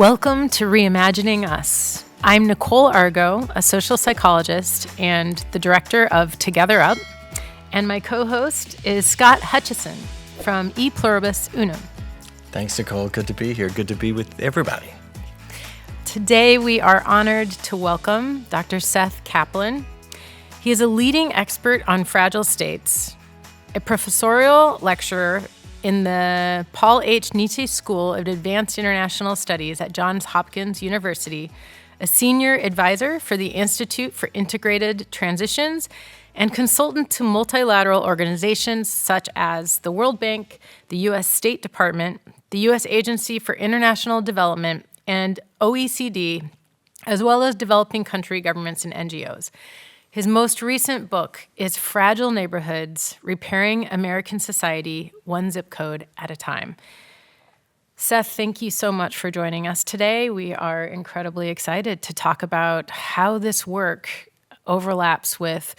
Welcome to Reimagining Us. I'm Nichole Argo, a social psychologist and the director of TogetherUp, and my co-host is Scott Hutchison from E Pluribus Unum. Thanks, Nichole. Good to be here. Good to be with everybody. Today we are honored to welcome Dr. Seth Kaplan. He is a leading expert on fragile states, a professorial lecturer in the Paul H. Nietzsche School of Advanced International Studies at Johns Hopkins University, a senior advisor for the Institute for Integrated Transitions, and consultant to multilateral organizations such as the World Bank, the U.S. State Department, the U.S. Agency for International Development, and OECD, as well as developing country governments and NGOs. His most recent book is Fragile Neighborhoods: Repairing American Society, One Zip Code at a Time. Seth, thank you so much for joining us today. We are incredibly excited to talk about how this work overlaps with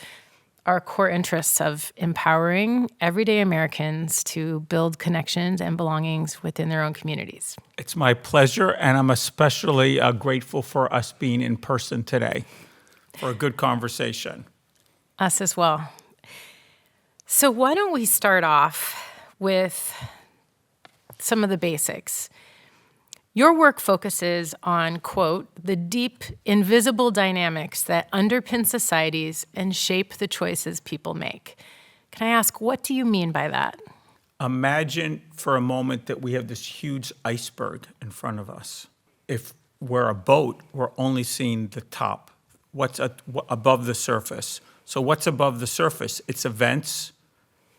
our core interests of empowering everyday Americans to build connections and belongings within their own communities. It's my pleasure, and I'm especially grateful for us being in person today for a good conversation. Us as well. So why don't we start off with some of the basics. Your work focuses on, quote, the deep, invisible dynamics that underpin societies and shape the choices people make. Can I ask, what do you mean by that? Imagine for a moment that we have this huge iceberg in front of us. If we're a boat, we're only seeing the top, what's above the surface. So what's above the surface? It's events,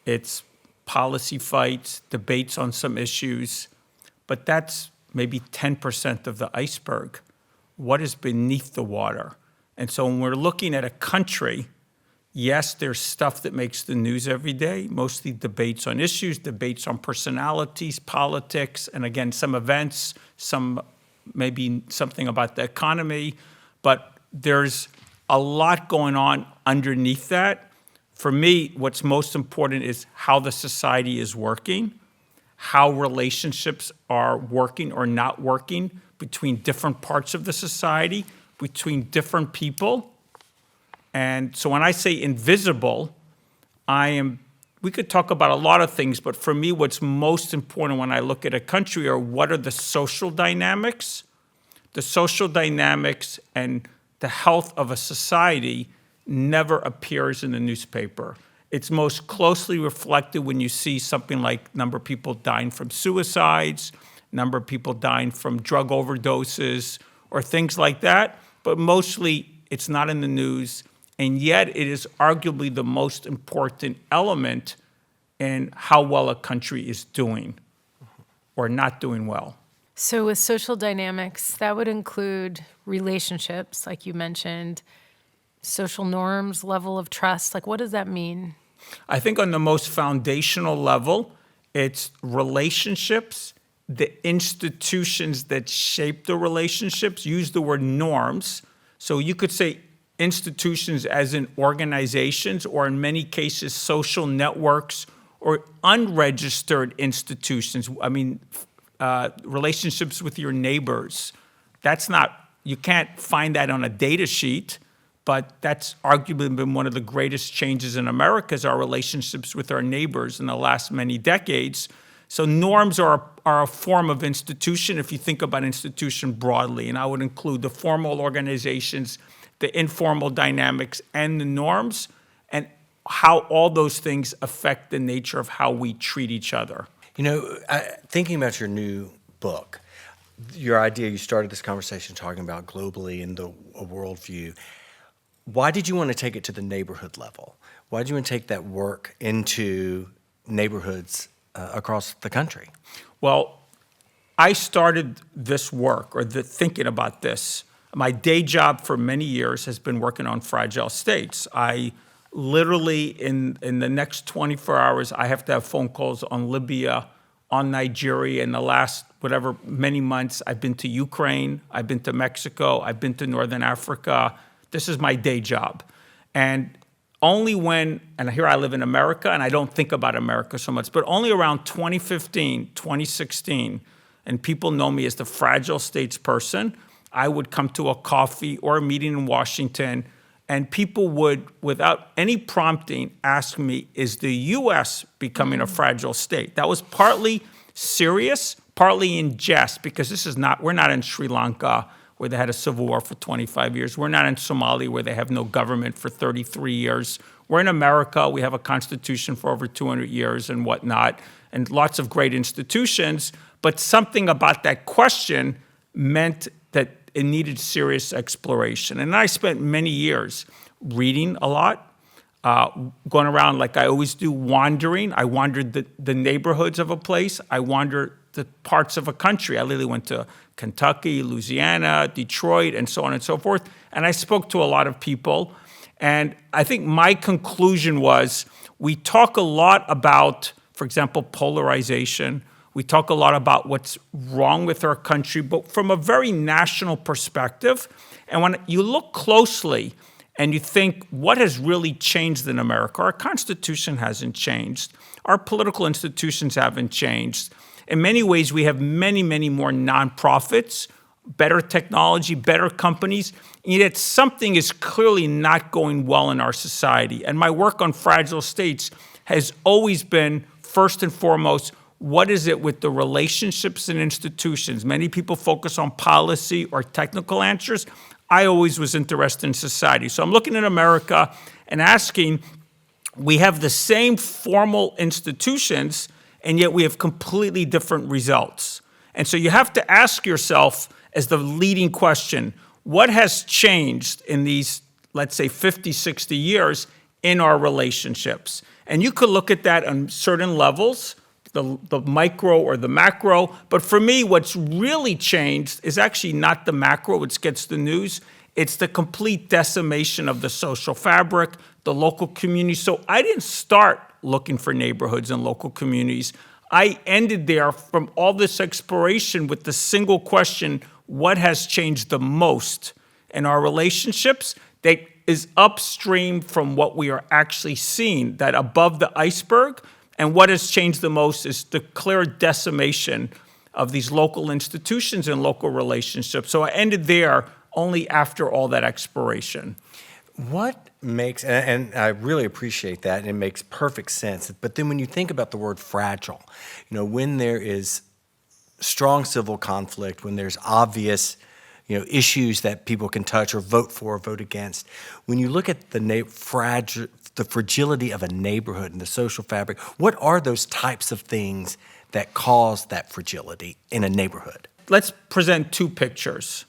it's policy fights, debates on some issues, but that's maybe 10% of the iceberg. What is beneath the water? And so when we're looking at a country, yes, there's stuff that makes the news every day, mostly debates on issues, debates on personalities, politics, and again, some events, some maybe something about the economy, but there's a lot going on underneath that. For me, what's most important is how the society is working, how relationships are working or not working between different parts of the society, between different people. And so when I say invisible, we could talk about a lot of things, but for me, what's most important when I look at a country are what are the social dynamics. The social dynamics and the health of a society never appears in the newspaper. It's most closely reflected when you see something like number of people dying from suicides, number of people dying from drug overdoses, or things like that. But mostly, it's not in the news, and yet it is arguably the most important element in how well a country is doing or not doing well. So with social dynamics, that would include relationships, like you mentioned, social norms, level of trust. Like, what does that mean? I think on the most foundational level, it's relationships, the institutions that shape the relationships. Use the word norms. So you could say institutions as in organizations, or in many cases, social networks or unregistered institutions. I mean, relationships with your neighbors. You can't find that on a data sheet, but that's arguably been one of the greatest changes in America is our relationships with our neighbors in the last many decades. So norms are a form of institution if you think about institution broadly, and I would include the formal organizations, the informal dynamics, and the norms, and how all those things affect the nature of how we treat each other. You know, thinking about your new book, your idea, you started this conversation talking about globally and a worldview. Why did you want to take it to the neighborhood level? Why did you want to take that work into neighborhoods across the country? Well, I started this work, or thinking about this. My day job for many years has been working on fragile states. I literally, in the next 24 hours, I have to have phone calls on Libya, on Nigeria. In the last, many months, I've been to Ukraine, I've been to Mexico, I've been to Northern Africa. This is my day job. And only and here I live in America, and I don't think about America so much, but only around 2015, 2016, and people know me as the fragile states person, I would come to a coffee or a meeting in Washington, and people would, without any prompting, ask me, is the U.S. becoming a fragile state? That was partly serious, partly in jest, because we're not in Sri Lanka, where they had a civil war for 25 years. We're not in Somalia, where they have no government for 33 years. We're in America. We have a constitution for over 200 years and whatnot, and lots of great institutions. But something about that question meant that it needed serious exploration. And I spent many years reading a lot, going around like I always do, wandering. I wandered the neighborhoods of a place. I wandered the parts of a country. I literally went to Kentucky, Louisiana, Detroit, and so on and so forth. And I spoke to a lot of people. And I think my conclusion was, we talk a lot about, for example, polarization. We talk a lot about what's wrong with our country, but from a very national perspective. And when you look closely and you think, what has really changed in America? Our Constitution hasn't changed. Our political institutions haven't changed. In many ways, we have many, many more nonprofits, better technology, better companies, and yet something is clearly not going well in our society. And my work on fragile states has always been, first and foremost, what is it with the relationships and institutions? Many people focus on policy or technical answers. I always was interested in society. So I'm looking at America and asking, we have the same formal institutions, and yet we have completely different results. And so you have to ask yourself, as the leading question, what has changed in these, let's say, 50, 60 years in our relationships? And you could look at that on certain levels, the micro or the macro. But for me, what's really changed is actually not the macro, which gets the news. It's the complete decimation of the social fabric, the local community. So I didn't start looking for neighborhoods and local communities. I ended there from all this exploration with the single question, what has changed the most in our relationships that is upstream from what we are actually seeing, that above the iceberg? And what has changed the most is the clear decimation of these local institutions and local relationships. So I ended there only after all that exploration. What makes, and I really appreciate that, and it makes perfect sense. But then when you think about the word fragile, when there is strong civil conflict, when there's obvious, issues that people can touch or vote for or vote against, when you look at the fragility of a neighborhood and the social fabric, what are those types of things that cause that fragility in a neighborhood? Let's present two pictures.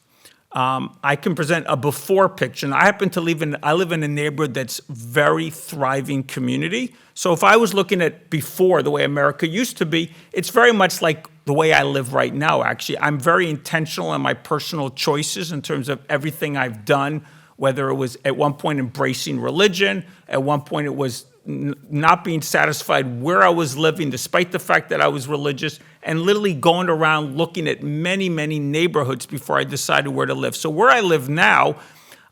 I can present a before picture. And I live in a neighborhood that's very thriving community. So if I was looking at before, the way America used to be, it's very much like the way I live right now, actually. I'm very intentional in my personal choices in terms of everything I've done, whether it was at one point embracing religion, at one point it was not being satisfied where I was living, despite the fact that I was religious, and literally going around looking at many, many neighborhoods before I decided where to live. So where I live now,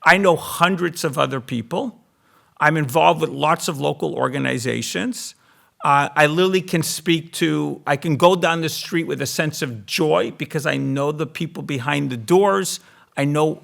I know hundreds of other people. I'm involved with lots of local organizations. I literally I can go down the street with a sense of joy because I know the people behind the doors. I know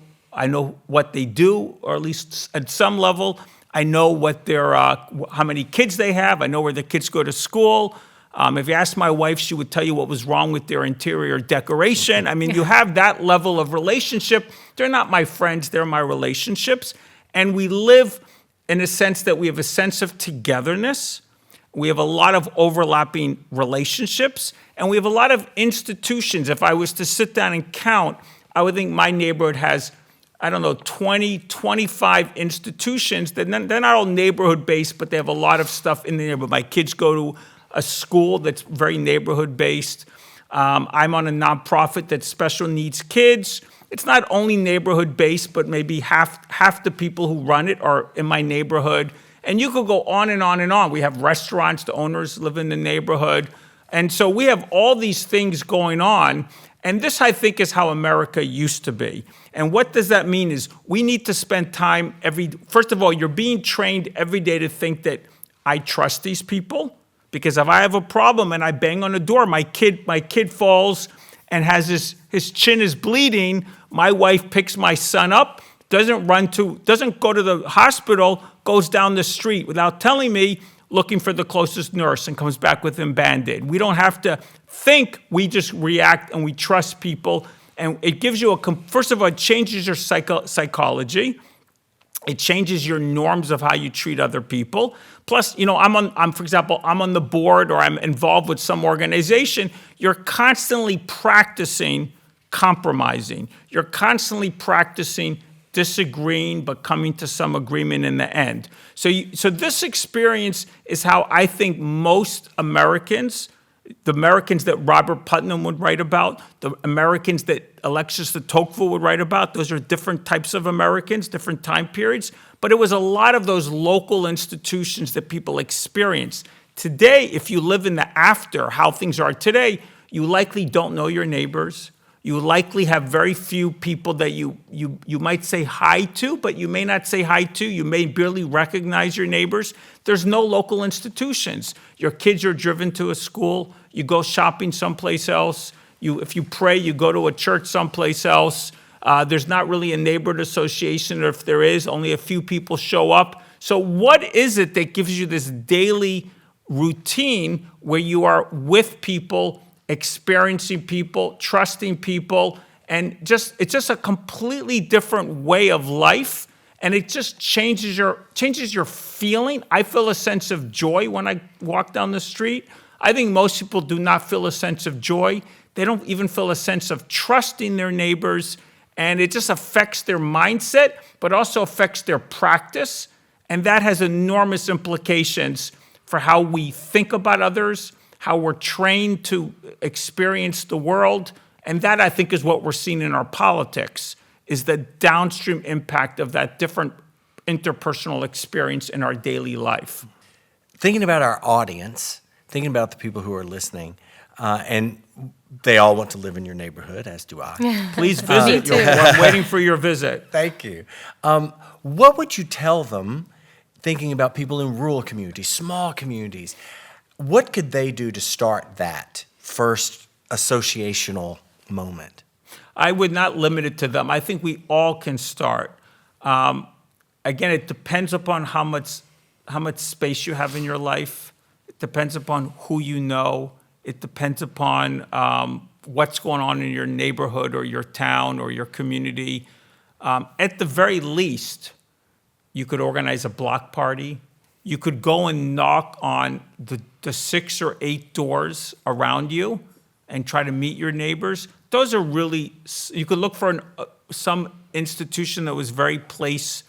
what they do, or at least at some level. I know what how many kids they have. I know where the kids go to school. If you ask my wife, she would tell you what was wrong with their interior decoration. I mean, you have that level of relationship. They're not my friends, they're my relationships. And we live in a sense that we have a sense of togetherness. We have a lot of overlapping relationships, and we have a lot of institutions. If I was to sit down and count, I would think my neighborhood has 20, 25 institutions. They're not all neighborhood-based, but they have a lot of stuff in the neighborhood. My kids go to a school that's very neighborhood-based. I'm on a nonprofit that's special needs kids. It's not only neighborhood-based, but maybe half the people who run it are in my neighborhood. And you could go on and on and on. We have restaurants, the owners live in the neighborhood. And so we have all these things going on. And this, I think, is how America used to be. And what does that mean is we need to spend time first of all, you're being trained every day to think that I trust these people, because if I have a problem and I bang on the door, my kid falls and has his chin is bleeding. My wife picks my son up, doesn't go to the hospital, goes down the street without telling me, looking for the closest nurse, and comes back with him Band-Aid. We don't have to think, we just react and we trust people. And it gives you first of all, it changes your psychology. It changes your norms of how you treat other people. Plus, for example, I'm on the board or I'm involved with some organization. You're constantly practicing compromising. You're constantly practicing disagreeing, but coming to some agreement in the end. So this experience is how I think most Americans, the Americans that Robert Putnam would write about, the Americans that Alexis de Tocqueville would write about, those are different types of Americans, different time periods. But it was a lot of those local institutions that people experienced. Today, if you live in the after, how things are today, you likely don't know your neighbors. You likely have very few people that you might say hi to, but you may not say hi to. You may barely recognize your neighbors. There's no local institutions. Your kids are driven to a school. You go shopping someplace else. If you pray, you go to a church someplace else. There's not really a neighborhood association, or if there is, only a few people show up. So what is it that gives you this daily routine where you are with people, experiencing people, trusting people, and it's just a completely different way of life, and it just changes your feeling. I feel a sense of joy when I walk down the street. I think most people do not feel a sense of joy. They don't even feel a sense of trusting their neighbors, and it just affects their mindset, but also affects their practice, and that has enormous implications for how we think about others, how we're trained to experience the world. And that, I think, is what we're seeing in our politics, is the downstream impact of that different interpersonal experience in our daily life. Thinking about our audience, thinking about the people who are listening, and they all want to live in your neighborhood, as do I. Please visit. I'm waiting for your visit. Thank you. What would you tell them, thinking about people in rural communities, small communities? What could they do to start that first associational moment? I would not limit it to them. I think we all can start. Again, it depends upon how much space you have in your life. It depends upon who you know. It depends upon what's going on in your neighborhood or your town or your community. At the very least, you could organize a block party. You could go and knock on the 6 or 8 doors around you and try to meet your neighbors. Those are really, you could look for some institution that was very place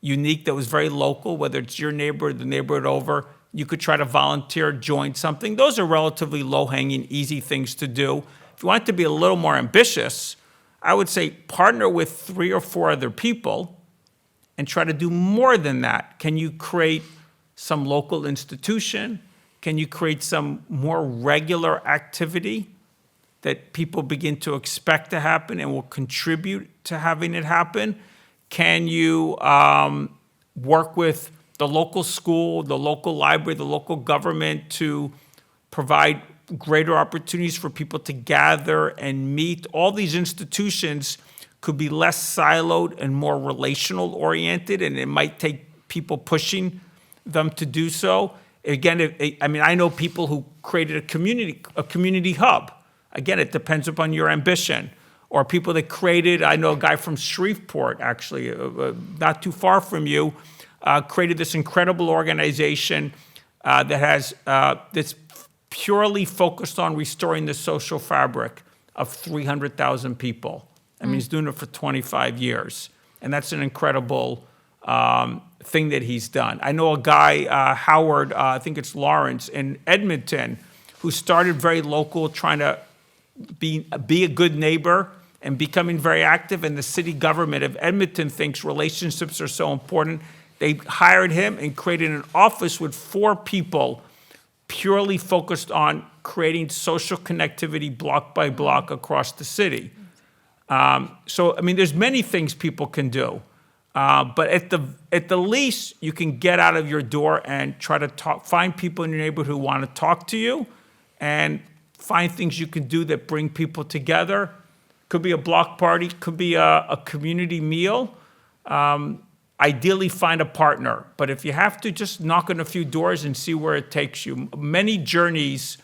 unique, that was very local, whether it's your neighborhood, the neighborhood over. You could try to volunteer, join something. Those are relatively low-hanging, easy things to do. If you want to be a little more ambitious, I would say partner with 3 or 4 other people and try to do more than that. Can you create some local institution? Can you create some more regular activity that people begin to expect to happen and will contribute to having it happen? Can you work with the local school, the local library, the local government to provide greater opportunities for people to gather and meet? All these institutions could be less siloed and more relational oriented, and it might take people pushing them to do so. Again, I know people who created a community hub. Again, it depends upon your ambition. Or people that created, I know a guy from Shreveport, actually, not too far from you, created this incredible organization that's purely focused on restoring the social fabric of 300,000 people. I mean, he's doing it for 25 years. And that's an incredible thing that he's done. I know a guy, Howard, I think it's Lawrence, in Edmonton, who started very local, trying to be a good neighbor and becoming very active. And the city government of Edmonton thinks relationships are so important. They hired him and created an office with 4 people purely focused on creating social connectivity block by block across the city. So, I mean, there's many things people can do. But at the least, you can get out of your door and try to find people in your neighborhood who want to talk to you, and find things you can do that bring people together. Could be a block party, could be a community meal. Ideally, find a partner. But if you have to, just knock on a few doors and see where it takes you. Many journeys,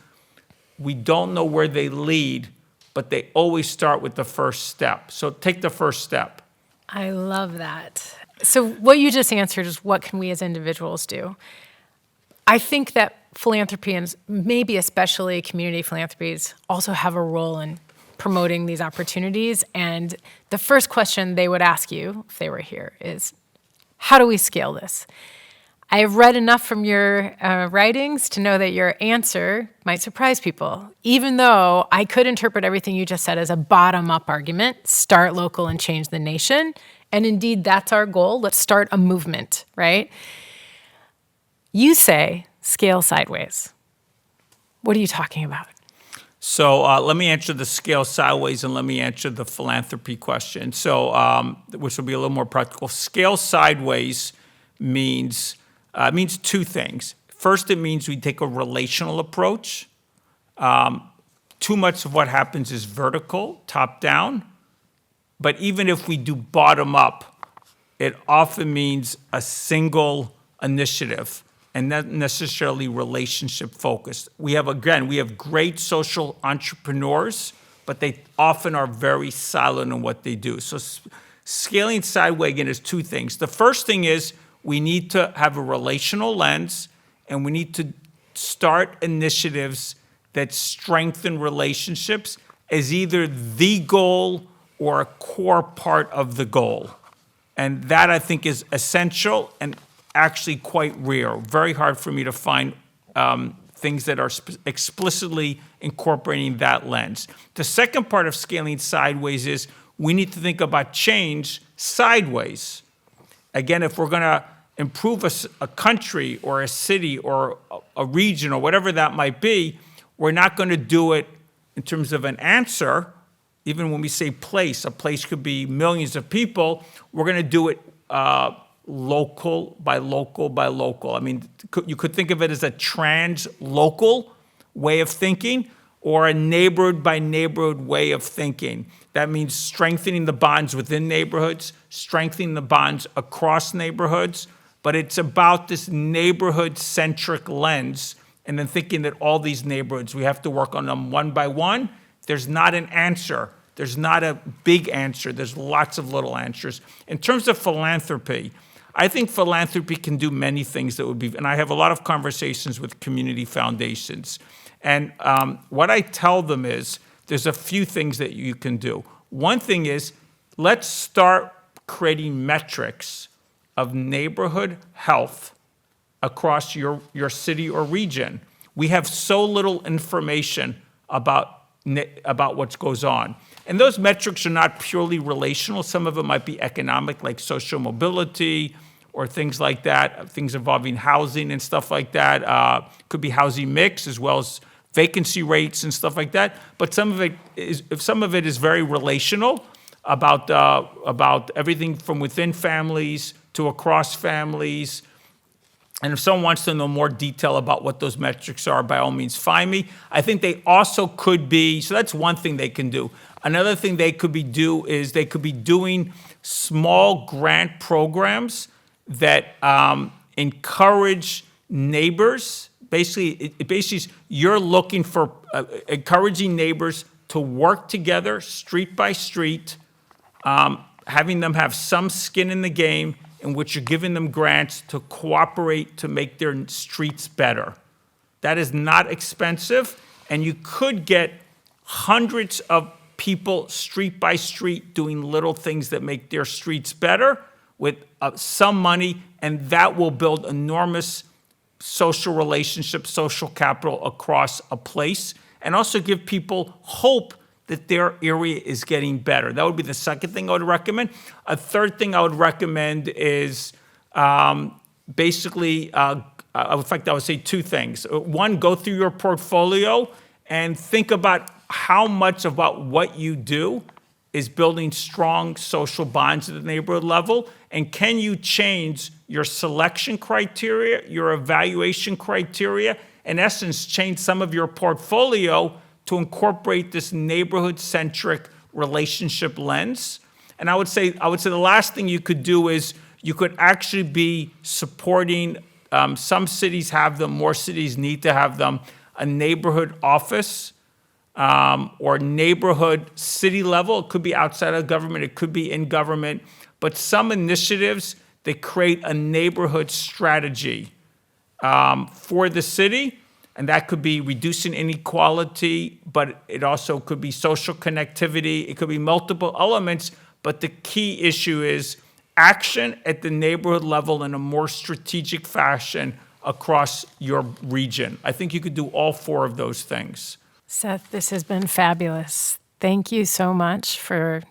we don't know where they lead, but they always start with the first step. So take the first step. I love that. So what you just answered is, what can we as individuals do? I think that philanthropy, and maybe especially community philanthropies, also have a role in promoting these opportunities. And the first question they would ask you if they were here is, how do we scale this? I have read enough from your writings to know that your answer might surprise people, even though I could interpret everything you just said as a bottom-up argument, start local and change the nation. And indeed, that's our goal. Let's start a movement, right? You say scale sideways. What are you talking about? So let me answer the scale sideways and let me answer the philanthropy question. So, which will be a little more practical. Scale sideways means two things. First, it means we take a relational approach. Too much of what happens is vertical, top down. But even if we do bottom up, it often means a single initiative and not necessarily relationship focused. We have great social entrepreneurs, but they often are very silent in what they do. So scaling sideways, again, is two things. The first thing is we need to have a relational lens, and we need to start initiatives that strengthen relationships as either the goal or a core part of the goal. And that, I think, is essential and actually quite rare. Very hard for me to find things that are explicitly incorporating that lens. The second part of scaling sideways is we need to think about change sideways. Again, if we're going to improve a country or a city or a region or whatever that might be, we're not going to do it in terms of an answer. Even when we say place, a place could be millions of people. We're going to do it local by local by local. I mean, you could think of it as a trans-local way of thinking or a neighborhood by neighborhood way of thinking. That means strengthening the bonds within neighborhoods, strengthening the bonds across neighborhoods, but it's about this neighborhood-centric lens and then thinking that all these neighborhoods, we have to work on them one by one. There's not an answer. There's not a big answer. There's lots of little answers. In terms of philanthropy, I think philanthropy can do many things that would be, and I have a lot of conversations with community foundations. And what I tell them is, there's a few things that you can do. One thing is, let's start creating metrics of neighborhood health across your city or region. We have so little information about what goes on. And those metrics are not purely relational. Some of it might be economic, like social mobility or things like that, things involving housing and stuff like that. Could be housing mix as well as vacancy rates and stuff like that. But some of it is very relational about everything from within families to across families. And if someone wants to know more detail about what those metrics are, by all means, find me. I think they also could be, so that's one thing they can do. Another thing they could be doing small grant programs that encourage neighbors. Basically, you're looking for encouraging neighbors to work together, street by street, having them have some skin in the game, in which you're giving them grants to cooperate to make their streets better. That is not expensive, and you could get hundreds of people street by street doing little things that make their streets better with some money, and that will build enormous social relationships, social capital across a place, and also give people hope that their area is getting better. That would be the second thing I would recommend. A third thing I would recommend is in fact, I would say two things. One, go through your portfolio and think about how much about what you do is building strong social bonds at the neighborhood level, and can you change your selection criteria, your evaluation criteria, in essence, change some of your portfolio to incorporate this neighborhood-centric relationship lens. And I would say the last thing you could do is you could actually be supporting, some cities have them, more cities need to have them, a neighborhood office or neighborhood city level. It could be outside of government, it could be in government, but some initiatives, they create a neighborhood strategy for the city, and that could be reducing inequality, but it also could be social connectivity, it could be multiple elements, but the key issue is action at the neighborhood level in a more strategic fashion across your region. I think you could do all four of those things. Seth, this has been fabulous. Thank you so much for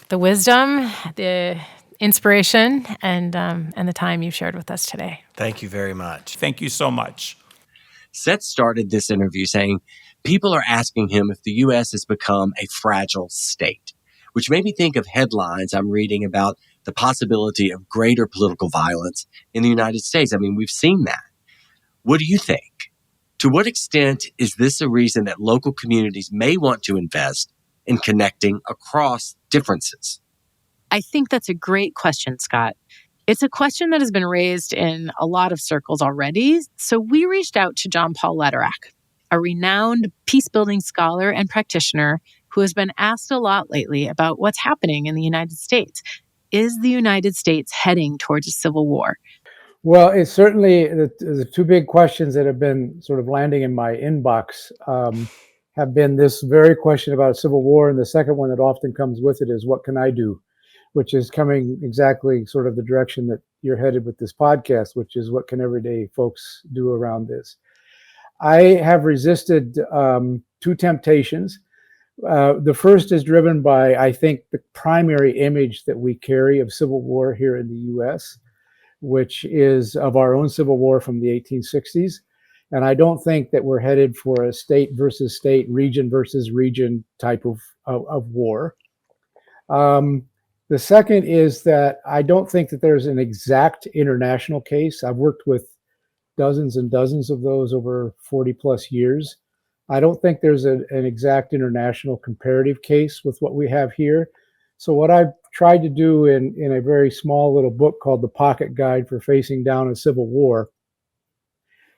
the wisdom, the inspiration, and the time you've shared with us today. Thank you very much. Thank you so much. Seth started this interview saying people are asking him if the U.S. has become a fragile state, which made me think of headlines I'm reading about the possibility of greater political violence in the United States. I mean, we've seen that. What do you think? To what extent is this a reason that local communities may want to invest in connecting across differences? I think that's a great question, Scott. It's a question that has been raised in a lot of circles already. So we reached out to John Paul Lederach, a renowned peace-building scholar and practitioner who has been asked a lot lately about what's happening in the United States. Is the United States heading towards a civil war? Well, it's certainly the two big questions that have been sort of landing in my inbox have been this very question about a civil war. And the second one that often comes with it is, what can I do? Which is coming exactly sort of the direction that you're headed with this podcast, which is what can everyday folks do around this? I have resisted two temptations. The first is driven by, I think, the primary image that we carry of civil war here in the U.S., which is of our own civil war from the 1860s. And I don't think that we're headed for a state versus state, region versus region type of war. The second is that I don't think that there's an exact international case. I've worked with dozens and dozens of those over 40 plus years. I don't think there's an exact international comparative case with what we have here. So what I've tried to do in a very small little book called The Pocket Guide for Facing Down a Civil War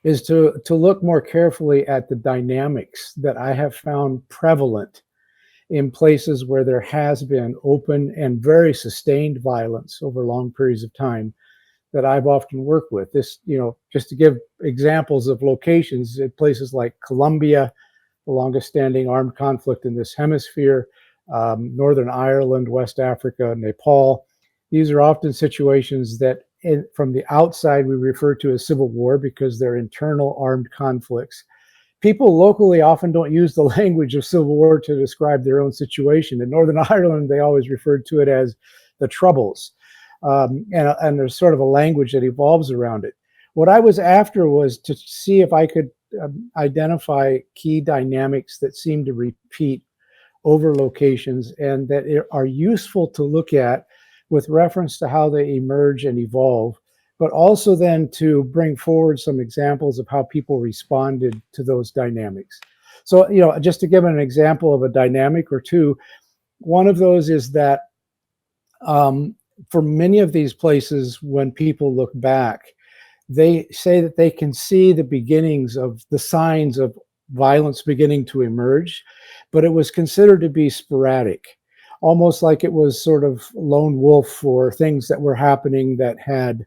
is to look more carefully at the dynamics that I have found prevalent in places where there has been open and very sustained violence over long periods of time that I've often worked with. This, just to give examples of locations, at places like Colombia, the longest standing armed conflict in this hemisphere, Northern Ireland, West Africa, Nepal. These are often situations that from the outside we refer to as civil war because they're internal armed conflicts. People locally often don't use the language of civil war to describe their own situation. In Northern Ireland, they always referred to it as the Troubles. And there's sort of a language that evolves around it. What I was after was to see if I could identify key dynamics that seem to repeat over locations and that are useful to look at with reference to how they emerge and evolve, but also then to bring forward some examples of how people responded to those dynamics. So, just to give an example of a dynamic or two, one of those is that for many of these places, when people look back, they say that they can see the beginnings of the signs of violence beginning to emerge, but it was considered to be sporadic, almost like it was sort of lone wolf for things that were happening that had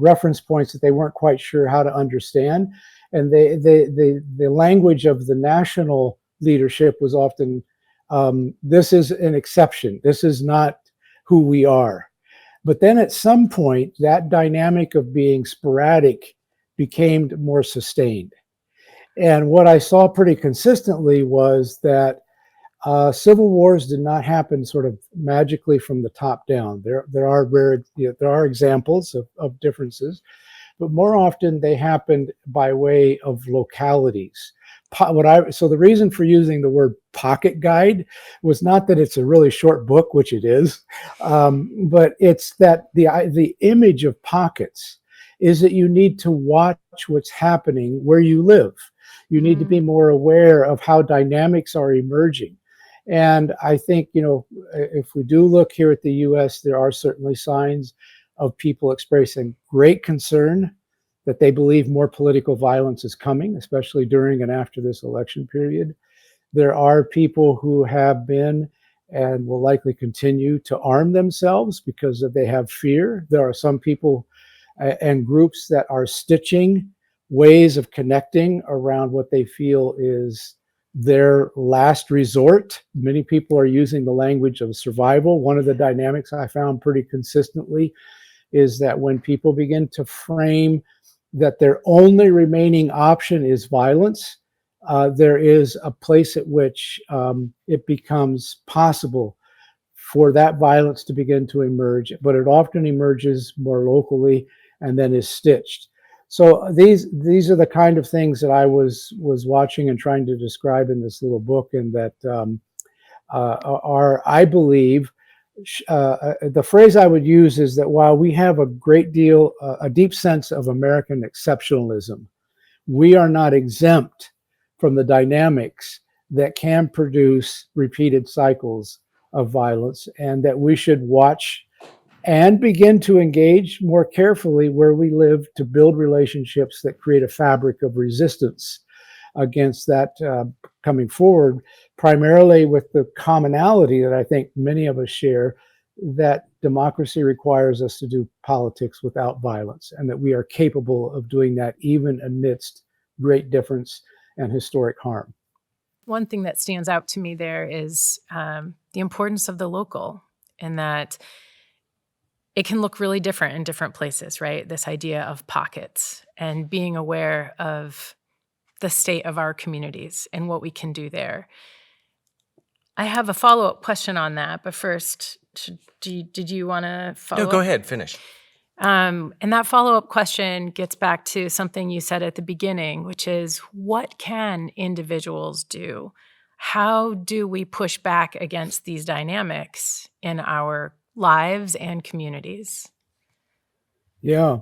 reference points that they weren't quite sure how to understand. And the language of the national leadership was often, this is an exception. This is not who we are. But then at some point, that dynamic of being sporadic became more sustained. And what I saw pretty consistently was that civil wars did not happen sort of magically from the top down. There are examples of differences, but more often they happened by way of localities. So the reason for using the word pocket guide was not that it's a really short book, which it is, but it's that the image of pockets is that you need to watch what's happening where you live. You need to be more aware of how dynamics are emerging. And I think, if we do look here at the US, there are certainly signs of people expressing great concern that they believe more political violence is coming, especially during and after this election period. There are people who have been and will likely continue to arm themselves because they have fear. There are some people and groups that are stitching ways of connecting around what they feel is their last resort. Many people are using the language of survival. One of the dynamics I found pretty consistently is that when people begin to frame that their only remaining option is violence, there is a place at which it becomes possible for that violence to begin to emerge, but it often emerges more locally and then is stitched. So these are the kind of things that I was watching and trying to describe in this little book, and that are, I believe, the phrase I would use is that while we have a great deal, a deep sense of American exceptionalism, we are not exempt from the dynamics that can produce repeated cycles of violence, and that we should watch and begin to engage more carefully where we live to build relationships that create a fabric of resistance against that coming forward, primarily with the commonality that I think many of us share, that democracy requires us to do politics without violence, and that we are capable of doing that even amidst great difference and historic harm. One thing that stands out to me there is the importance of the local, and that it can look really different in different places, right? This idea of pockets and being aware of the state of our communities and what we can do there. I have a follow-up question on that, but first, did you want to follow No, go ahead, finish. And that follow-up question gets back to something you said at the beginning, which is, what can individuals do? How do we push back against these dynamics in our lives and communities? Yeah.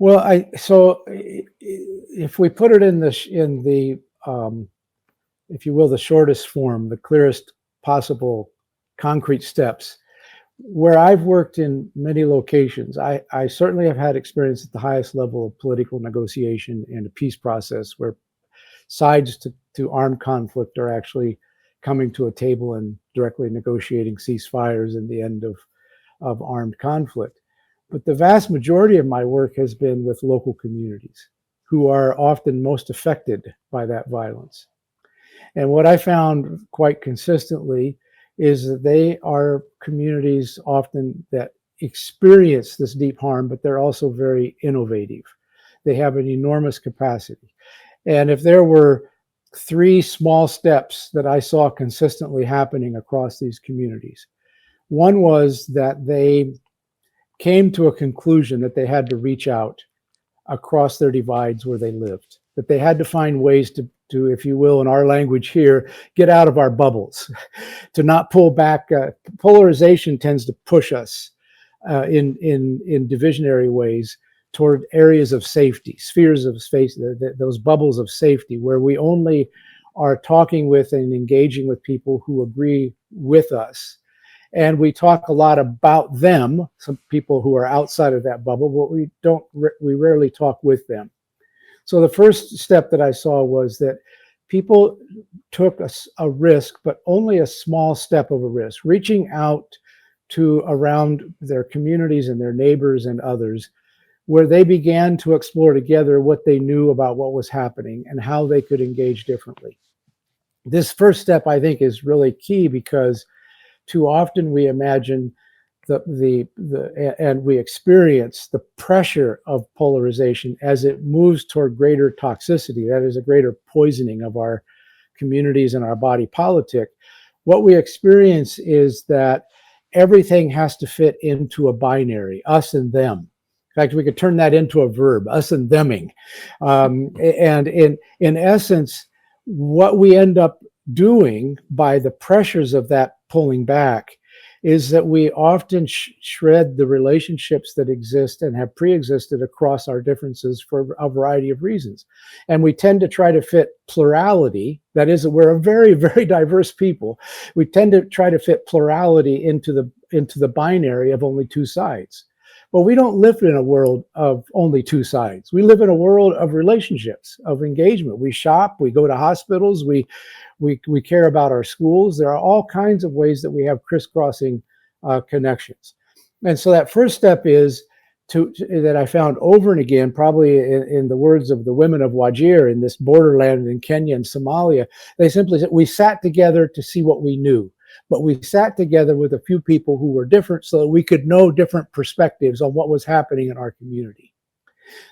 Well, so if we put it in the if you will, the shortest form, the clearest possible concrete steps, where I've worked in many locations, I certainly have had experience at the highest level of political negotiation and a peace process where sides to armed conflict are actually coming to a table and directly negotiating ceasefires and the end of armed conflict. But the vast majority of my work has been with local communities who are often most affected by that violence. And what I found quite consistently is that they are communities often that experience this deep harm, but they're also very innovative. They have an enormous capacity. And if there were 3 small steps that I saw consistently happening across these communities, one was that they came to a conclusion that they had to reach out across their divides where they lived, that they had to find ways to, if you will, in our language here, get out of our bubbles, to not pull back. Polarization tends to push us in divisionary ways toward areas of safety, spheres of space, those bubbles of safety, where we only are talking with and engaging with people who agree with us. And we talk a lot about them, some people who are outside of that bubble, but we rarely talk with them. So the first step that I saw was that people took a risk, but only a small step of a risk, reaching out to around their communities and their neighbors and others, where they began to explore together what they knew about what was happening and how they could engage differently. This first step, I think, is really key, because too often we imagine and we experience the pressure of polarization as it moves toward greater toxicity, that is, a greater poisoning of our communities and our body politic. What we experience is that everything has to fit into a binary, us and them. In fact, we could turn that into a verb, us and theming. And in essence, what we end up doing by the pressures of that pulling back is that we often shred the relationships that exist and have pre-existed across our differences for a variety of reasons. And we tend to try to fit plurality. That is, we're a very, very diverse people. We tend to try to fit plurality into the binary of only two sides. But we don't live in a world of only two sides. We live in a world of relationships, of engagement. We shop, we go to hospitals, we care about our schools. There are all kinds of ways that we have crisscrossing connections. And so that first step is that I found over and again, probably in the words of the women of Wajir in this borderland in Kenya and Somalia, they simply said, we sat together to see what we knew. But we sat together with a few people who were different so that we could know different perspectives on what was happening in our community.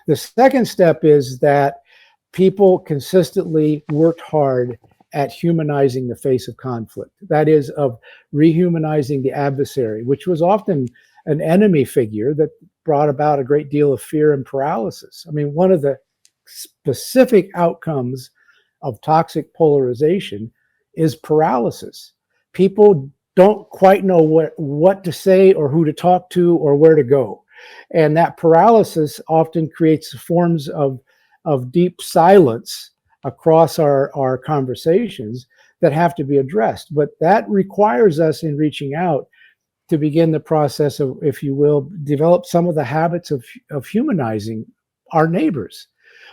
The second step is that people consistently worked hard at humanizing the face of conflict. That is, of rehumanizing the adversary, which was often an enemy figure that brought about a great deal of fear and paralysis. I mean, one of the specific outcomes of toxic polarization is paralysis. People don't quite know what to say or who to talk to or where to go. And that paralysis often creates forms of deep silence across our conversations that have to be addressed. But that requires us, in reaching out, to begin the process of, if you will, develop some of the habits of humanizing our neighbors.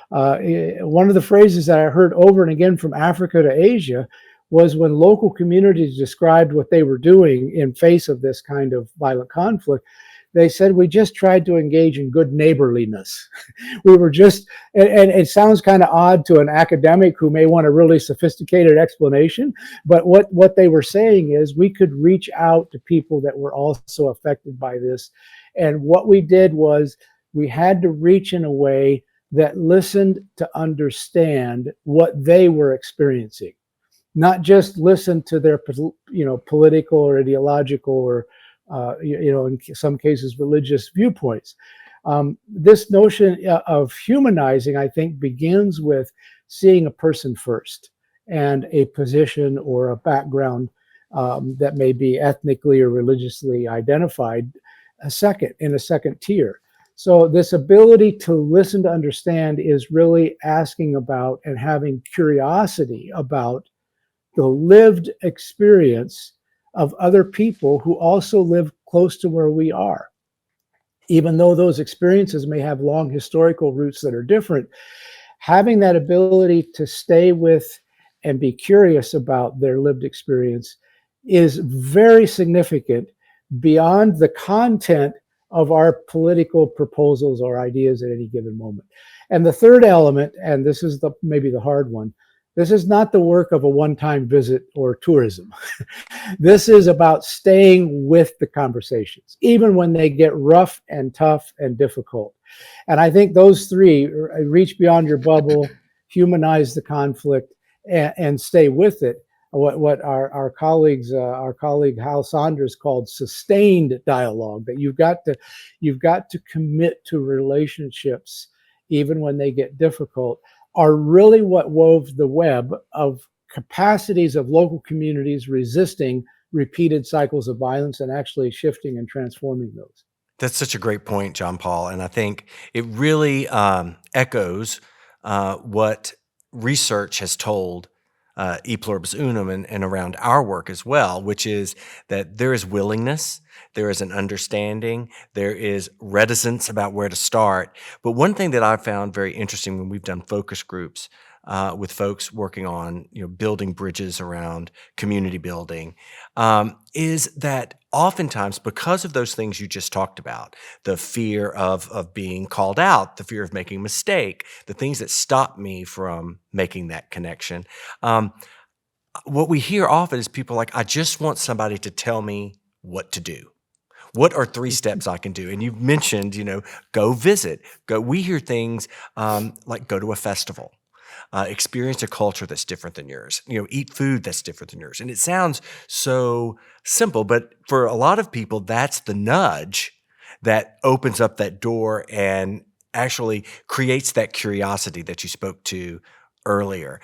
One of the phrases that I heard over and again from Africa to Asia was when local communities described what they were doing in face of this kind of violent conflict, they said, we just tried to engage in good neighborliness. We were just, and it sounds kind of odd to an academic who may want a really sophisticated explanation, but what they were saying is we could reach out to people that were also affected by this. And what we did was we had to reach in a way that listened to understand what they were experiencing, not just listen to their, political or ideological or, in some cases, religious viewpoints. This notion of humanizing, I think, begins with seeing a person first and a position or a background that may be ethnically or religiously identified in a second tier. So this ability to listen to understand is really asking about and having curiosity about the lived experience of other people who also live close to where we are. Even though those experiences may have long historical roots that are different, having that ability to stay with and be curious about their lived experience is very significant beyond the content of our political proposals or ideas at any given moment. And the third element, and this is maybe the hard one, this is not the work of a one-time visit or tourism. This is about staying with the conversations, even when they get rough and tough and difficult. And I think those three, reach beyond your bubble, humanize the conflict, and stay with it, what our colleague Hal Saunders called sustained dialogue, that you've got to commit to relationships even when they get difficult, are really what wove the web of capacities of local communities resisting repeated cycles of violence and actually shifting and transforming those. That's such a great point, John Paul. And I think it really echoes what research has told e pluribus unum and around our work as well, which is that there is willingness, there is an understanding, there is reticence about where to start. But one thing that I've found very interesting when we've done focus groups with folks working on building bridges around community building is that oftentimes, because of those things you just talked about, the fear of being called out, the fear of making a mistake, the things that stop me from making that connection, what we hear often is people like, I just want somebody to tell me what to do. What are 3 steps I can do? And you've mentioned, go visit. We hear things like go to a festival. Experience a culture that's different than yours, eat food that's different than yours. And it sounds so simple, but for a lot of people, that's the nudge that opens up that door and actually creates that curiosity that you spoke to earlier.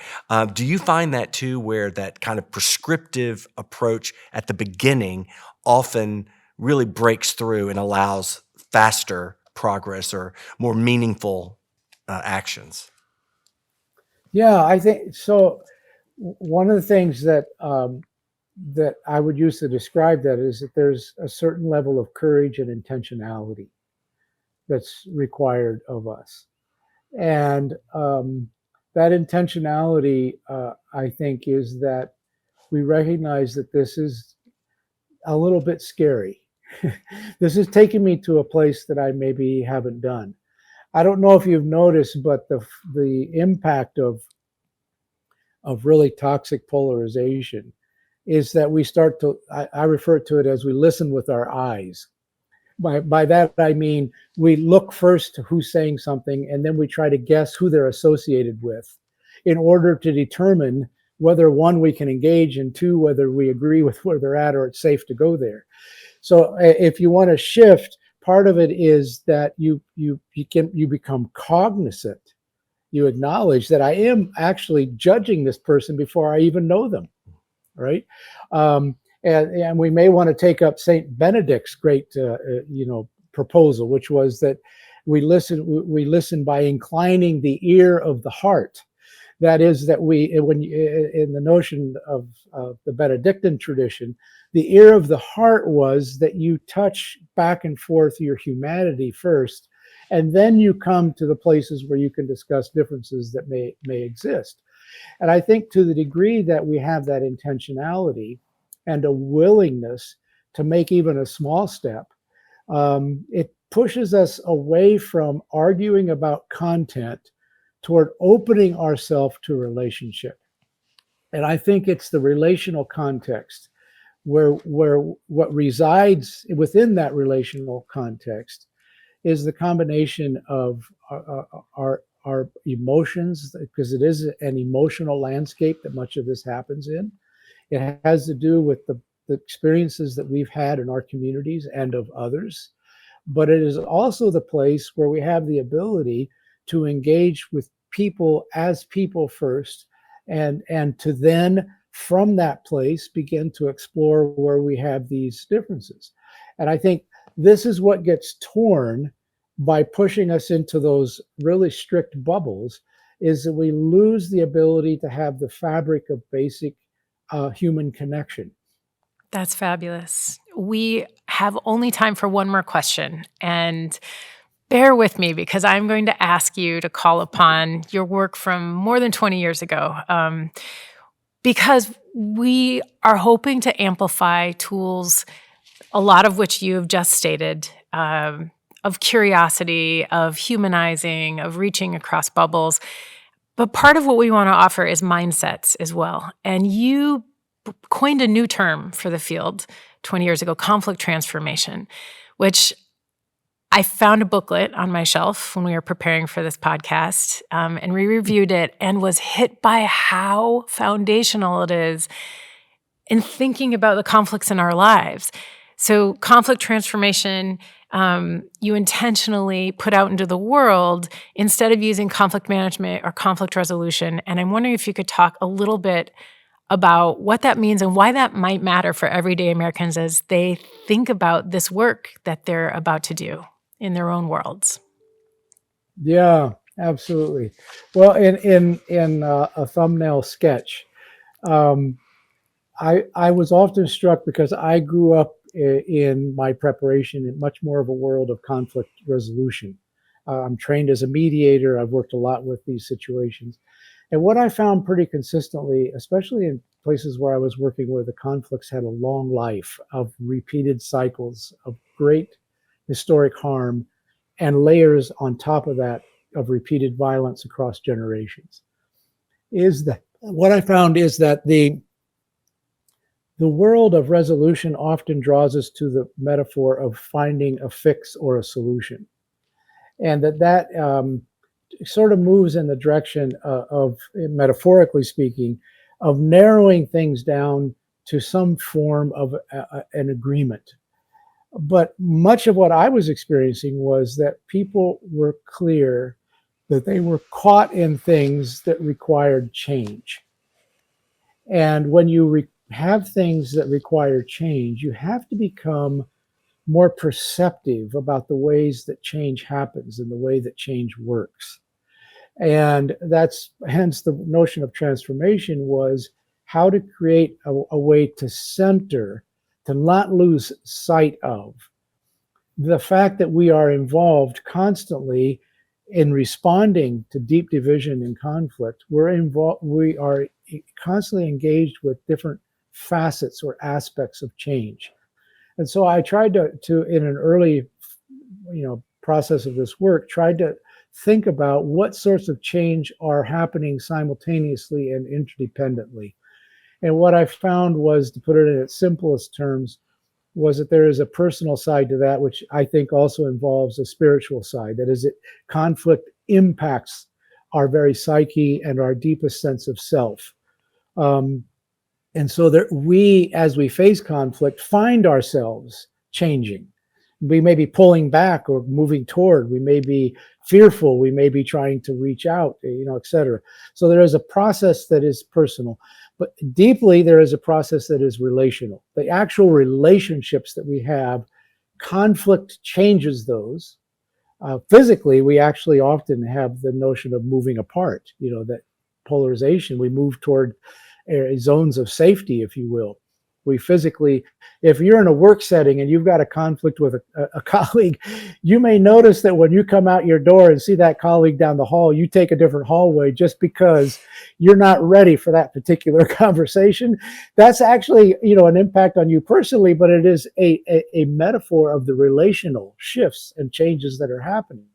Do you find that too, where that kind of prescriptive approach at the beginning often really breaks through and allows faster progress or more meaningful actions. Yeah, I think so. One of the things that that I would use to describe that is that there's a certain level of courage and intentionality that's required of us, and that intentionality, I think, is that we recognize that this is a little bit scary. This is taking me to a place that I maybe haven't done. I don't know if you've noticed, but the impact of really toxic polarization is that we start to, I refer to it as we listen with our eyes. By that, I mean, we look first to who's saying something, and then we try to guess who they're associated with in order to determine whether, one, we can engage, and two, whether we agree with where they're at or it's safe to go there. So if you want to shift, part of it is that you become cognizant. You acknowledge that I am actually judging this person before I even know them, right? And we may want to take up Saint Benedict's great proposal, which was that we listen by inclining the ear of the heart. That is, that in the notion of the Benedictine tradition, the ear of the heart was that you touch back and forth your humanity first, and then you come to the places where you can discuss differences that may exist. And I think to the degree that we have that intentionality and a willingness to make even a small step, it pushes us away from arguing about content toward opening ourselves to relationship. And I think it's the relational context where what resides within that relational context is the combination of our emotions, because it is an emotional landscape that much of this happens in. It has to do with the experiences that we've had in our communities and of others. But it is also the place where we have the ability to engage with people as people first, and to then from that place begin to explore where we have these differences. And I think this is what gets torn by pushing us into those really strict bubbles, is that we lose the ability to have the fabric of basic human connection. That's fabulous. We have only time for one more question, and bear with me because I'm going to ask you to call upon your work from more than 20 years ago, because we are hoping to amplify tools, a lot of which you have just stated, of curiosity, of humanizing, of reaching across bubbles. But part of what we want to offer is mindsets as well. And you coined a new term for the field 20 years ago, conflict transformation, which I found a booklet on my shelf when we were preparing for this podcast, and we reviewed it and was hit by how foundational it is in thinking about the conflicts in our lives. So conflict transformation, you intentionally put out into the world instead of using conflict management or conflict resolution. And I'm wondering if you could talk a little bit about what that means and why that might matter for everyday Americans as they think about this work that they're about to do in their own worlds. Yeah, absolutely. Well, in a thumbnail sketch, I was often struck because I grew up in my preparation in much more of a world of conflict resolution. I'm trained as a mediator. I've worked a lot with these situations. And what I found pretty consistently, especially in places where I was working where the conflicts had a long life of repeated cycles of great historic harm and layers on top of that of repeated violence across generations, is that what I found is that the world of resolution often draws us to the metaphor of finding a fix or a solution. And that sort of moves in the direction of, metaphorically speaking, of narrowing things down to some form of an agreement. But much of what I was experiencing was that people were clear that they were caught in things that required change. And when you have things that require change, you have to become more perceptive about the ways that change happens and the way that change works. And that's hence the notion of transformation was how to create a way to center, to not lose sight of the fact that we are involved constantly in responding to deep division and conflict. We are constantly engaged with different facets or aspects of change. And so I tried to in an early, process of this work, tried to think about what sorts of change are happening simultaneously and interdependently. And what I found was, to put it in its simplest terms, was that there is a personal side to that, which I think also involves a spiritual side. That is, conflict impacts our very psyche and our deepest sense of self. And so that we, as we face conflict, find ourselves changing. We may be pulling back or moving toward. We may be fearful. We may be trying to reach out, et cetera. So there is a process that is personal. But deeply, there is a process that is relational. The actual relationships that we have, conflict changes those. Physically, we actually often have the notion of moving apart, that polarization. We move toward zones of safety, if you will. We physically, if you're in a work setting and you've got a conflict with a colleague, you may notice that when you come out your door and see that colleague down the hall, you take a different hallway just because you're not ready for that particular conversation. That's actually, an impact on you personally, but it is a metaphor of the relational shifts and changes that are happening.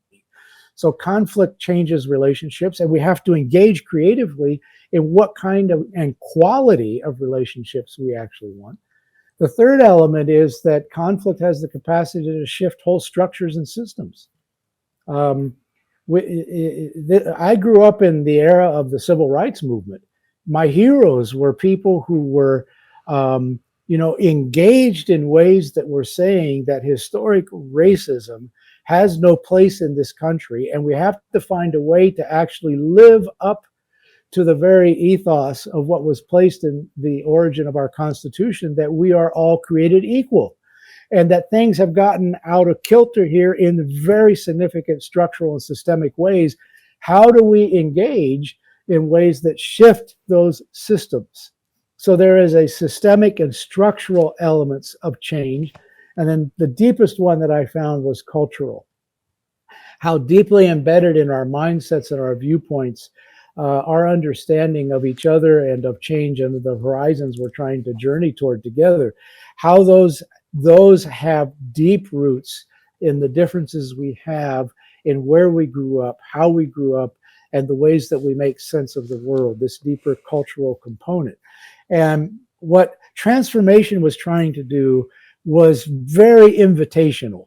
So conflict changes relationships, and we have to engage creatively in what kind of and quality of relationships we actually want. The third element is that conflict has the capacity to shift whole structures and systems. I grew up in the era of the civil rights movement. My heroes were people who were, engaged in ways that were saying that historic racism has no place in this country, and we have to find a way to actually live up to the very ethos of what was placed in the origin of our Constitution, that we are all created equal, and that things have gotten out of kilter here in very significant structural and systemic ways. How do we engage in ways that shift those systems? So there is a systemic and structural elements of change. And then the deepest one that I found was cultural. How deeply embedded in our mindsets and our viewpoints, our understanding of each other and of change and the horizons we're trying to journey toward together, how those have deep roots in the differences we have in where we grew up, how we grew up, and the ways that we make sense of the world, this deeper cultural component. And what transformation was trying to do was very invitational.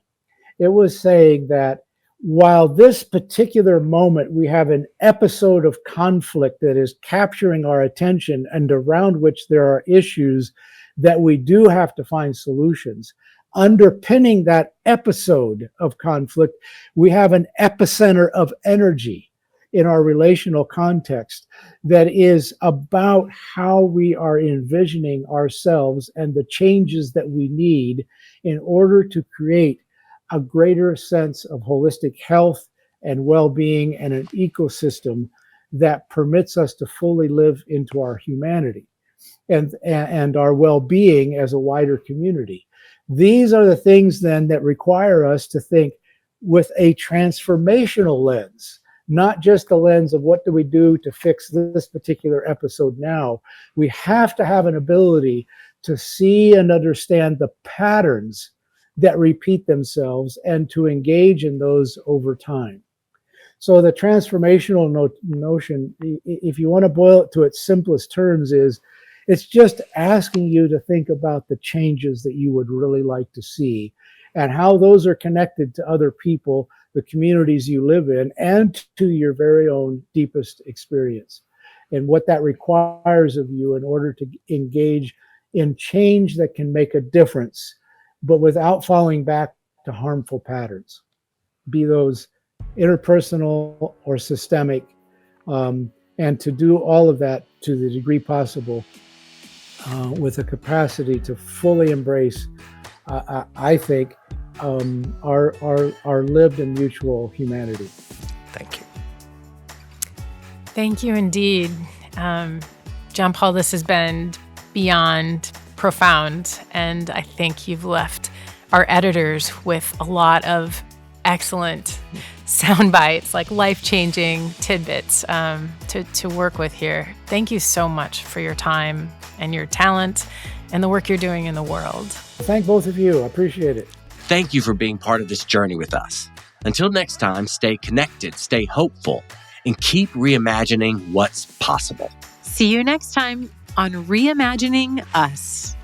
It was saying that while this particular moment we have an episode of conflict that is capturing our attention and around which there are issues that we do have to find solutions, underpinning that episode of conflict, we have an epicenter of energy in our relational context that is about how we are envisioning ourselves and the changes that we need in order to create a greater sense of holistic health and well-being and an ecosystem that permits us to fully live into our humanity and our well-being as a wider community. These are the things then that require us to think with a transformational lens, not just the lens of what do we do to fix this particular episode now. We have to have an ability to see and understand the patterns that repeat themselves and to engage in those over time. So the transformational notion, if you want to boil it to its simplest terms, is it's just asking you to think about the changes that you would really like to see and how those are connected to other people, the communities you live in, and to your very own deepest experience, and what that requires of you in order to engage in change that can make a difference, but without falling back to harmful patterns, be those interpersonal or systemic, and to do all of that to the degree possible with a capacity to fully embrace, I think, our lived and mutual humanity. Thank you. Thank you indeed. John Paul, this has been beyond profound, and I think you've left our editors with a lot of excellent sound bites, like life-changing tidbits to work with here. Thank you so much for your time and your talent and the work you're doing in the world. Thank both of you. I appreciate it. Thank you for being part of this journey with us. Until next time, stay connected, stay hopeful, and keep reimagining what's possible. See you next time on Reimagining Us.